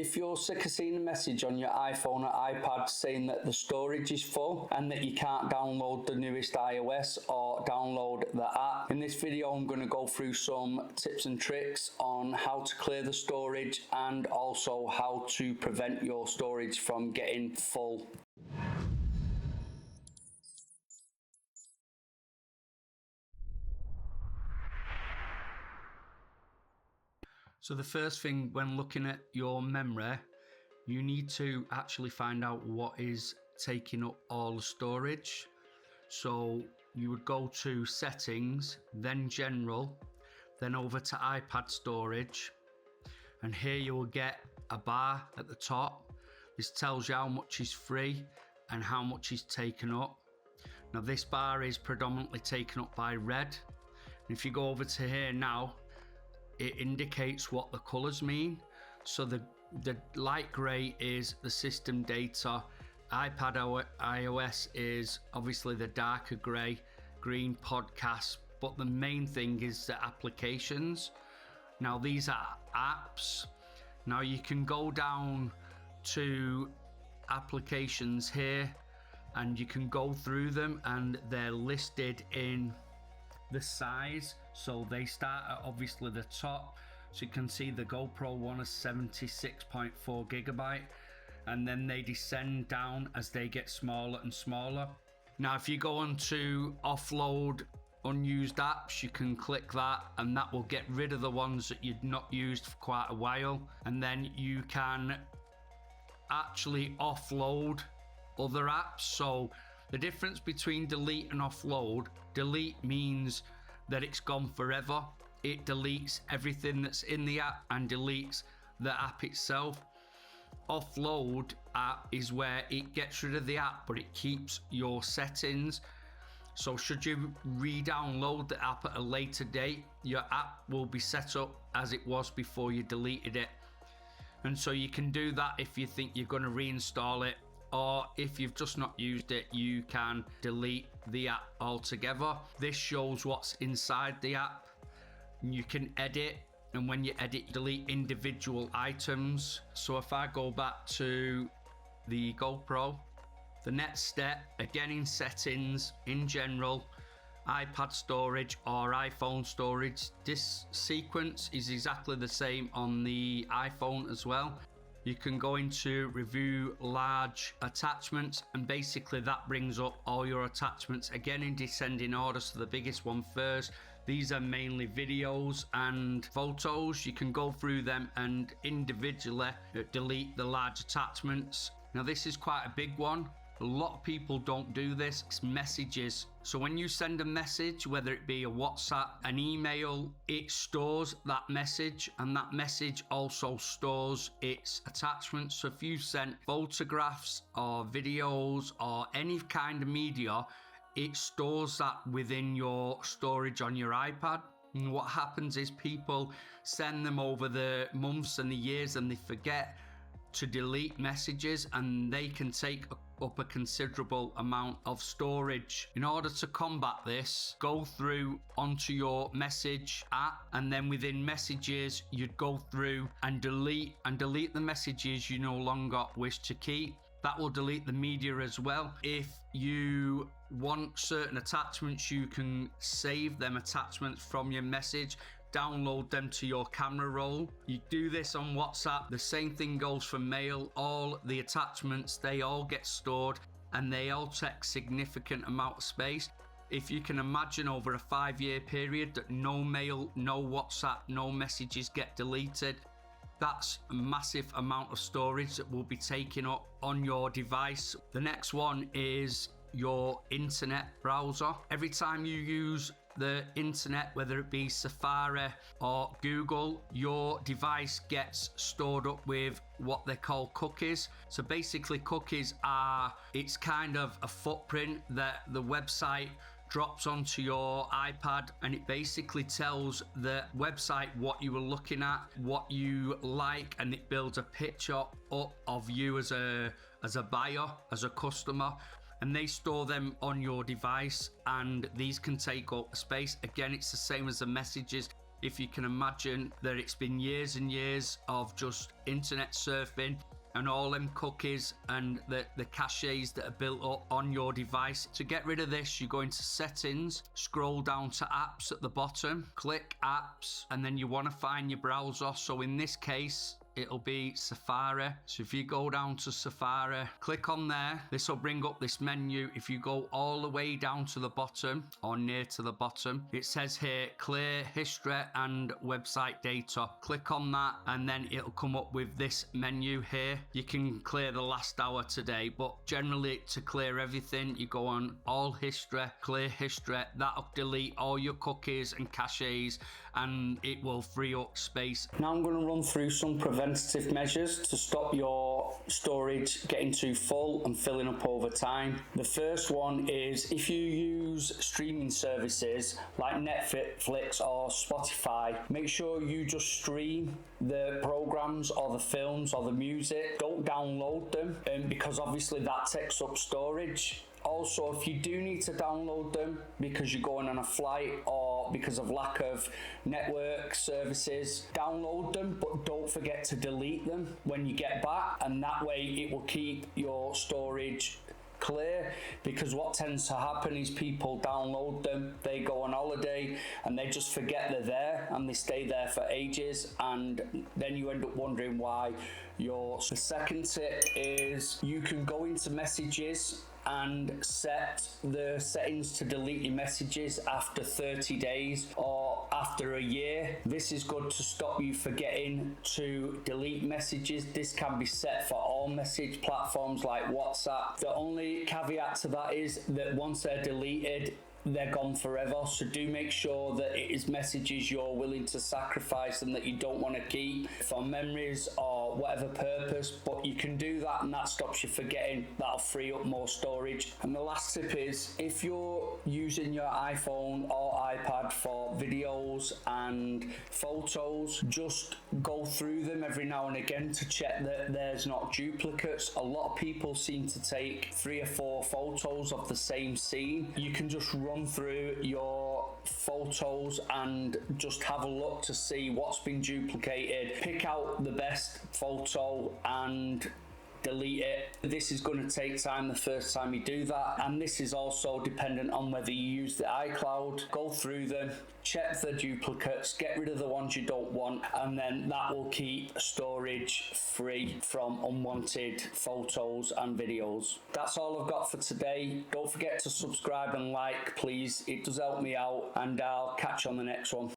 If you're sick of seeing a message on your iPhone or iPad saying that the storage is full and that you can't download the newest iOS or download the app, in this video I'm going to go through some tips and tricks on how to clear the storage and also how to prevent your storage from getting full. So the first thing when looking at your memory, you need to actually find out what is taking up all the storage. So you would go to settings, then general, then over to iPad storage. And here you will get a bar at the top. This tells you how much is free and how much is taken up. Now this bar is predominantly taken up by red. And if you go over to here now, it indicates what the colors mean. So the light gray is the system data. iPad iOS is obviously the darker gray, green podcasts, but the main thing is the applications. Now these are apps. Now you can go down to applications here and you can go through them and they're listed in the size. So they start at obviously the top. So you can see the GoPro one is 76.4 gigabyte, and then they descend down as they get smaller and smaller. Now if you go on to offload unused apps, you can click that and that will get rid of the ones that you'd not used for quite a while. And then you can actually offload other apps. So the difference between delete and offload: delete means that it's gone forever. It deletes everything that's in the app and deletes the app itself. Offload app is where it gets rid of the app, but it keeps your settings. So should you re-download the app at a later date, your app will be set up as it was before you deleted it. And so you can do that if you think you're going to reinstall it, or if you've just not used it, you can delete the app altogether. This shows what's inside the app. You can edit, and when you edit, delete individual items. So if I go back to the GoPro, the next step, again in settings, in general, iPad storage or iPhone storage. This sequence is exactly the same on the iPhone as well. You can go into review large attachments, and basically that brings up all your attachments again in descending order. So the biggest one first. These are mainly videos and photos. You can go through them and individually delete the large attachments. Now this is quite a big one. A lot of people don't do this. It's messages. So when you send a message, whether it be a WhatsApp, an email, it stores that message, and that message also stores its attachments. So if you sent photographs or videos or any kind of media, it stores that within your storage on your iPad. And what happens is people send them over the months and the years and they forget to delete messages, and they can take up a considerable amount of storage. In order to combat this, go through onto your message app, and then within messages you'd go through and delete the messages you no longer wish to keep. That will delete the media as well. If you want certain attachments, you can save them attachments from your message, download them to your camera roll. You do this on WhatsApp. The same thing goes for mail. All the attachments, they all get stored and they all take significant amount of space. If you can imagine over a 5-year period that no mail, no WhatsApp, no messages get deleted, that's a massive amount of storage that will be taken up on your device. The next one is your internet browser. Every time you use the internet, whether it be Safari or Google, your device gets stored up with what they call cookies. So basically cookies are, it's kind of a footprint that the website drops onto your iPad, and it basically tells the website what you were looking at, what you like, and it builds a picture up of you as a buyer, as a customer. And they store them on your device, and these can take up space. Again, it's the same as the messages. if you can imagine that it's been years and years of just internet surfing and all them cookies and the caches that are built up on your device. To get rid of this, you go into settings, scroll down to apps at the bottom, click apps, and then you want to find your browser. So in this case, it'll be Safari. So if you go down to Safari, click on there, this will bring up this menu. If you go all the way down to the bottom or near to the bottom, it says here clear history and website data. Click on that and then it'll come up with this menu here. You can clear the last hour today, but generally to clear everything, you go on all history, clear history. That'll delete all your cookies and caches and it will free up space. Now I'm going to run through some preventative measures to stop your storage getting too full and filling up over time. The first one is if you use streaming services like Netflix or Spotify, make sure you just stream the programs or the films or the music. Don't download them, because obviously that takes up storage. Also, if you do need to download them because you're going on a flight or because of lack of network services, download them, but don't forget to delete them when you get back, and that way it will keep your storage clear. Because what tends to happen is people download them, they go on holiday and they just forget they're there and they stay there for ages, and then you end up wondering why. The second tip is you can go into messages and set the settings to delete your messages after 30 days or after a year. This is good to stop you forgetting to delete messages. This can be set for all message platforms like WhatsApp. The only caveat to that is that once they're deleted, they're gone forever. So do make sure that it is messages you're willing to sacrifice and that you don't want to keep for memories or whatever purpose, but you can do that and that stops you forgetting. That'll free up more storage. And the last tip is if you're using your iPhone or iPad for videos and photos, just go through them every now and again to check that there's not duplicates. A lot of people seem to take 3 or 4 photos of the same scene. You can just run through your photos and just have a look to see what's been duplicated, pick out the best photo and delete it. This is going to take time the first time you do that, and this is also dependent on whether you use the iCloud. Go through them, check the duplicates, get rid of the ones you don't want, and then that will keep storage free from unwanted photos and videos. That's all I've got for today. Don't forget to subscribe and like, please. It does help me out, and I'll catch you on the next one.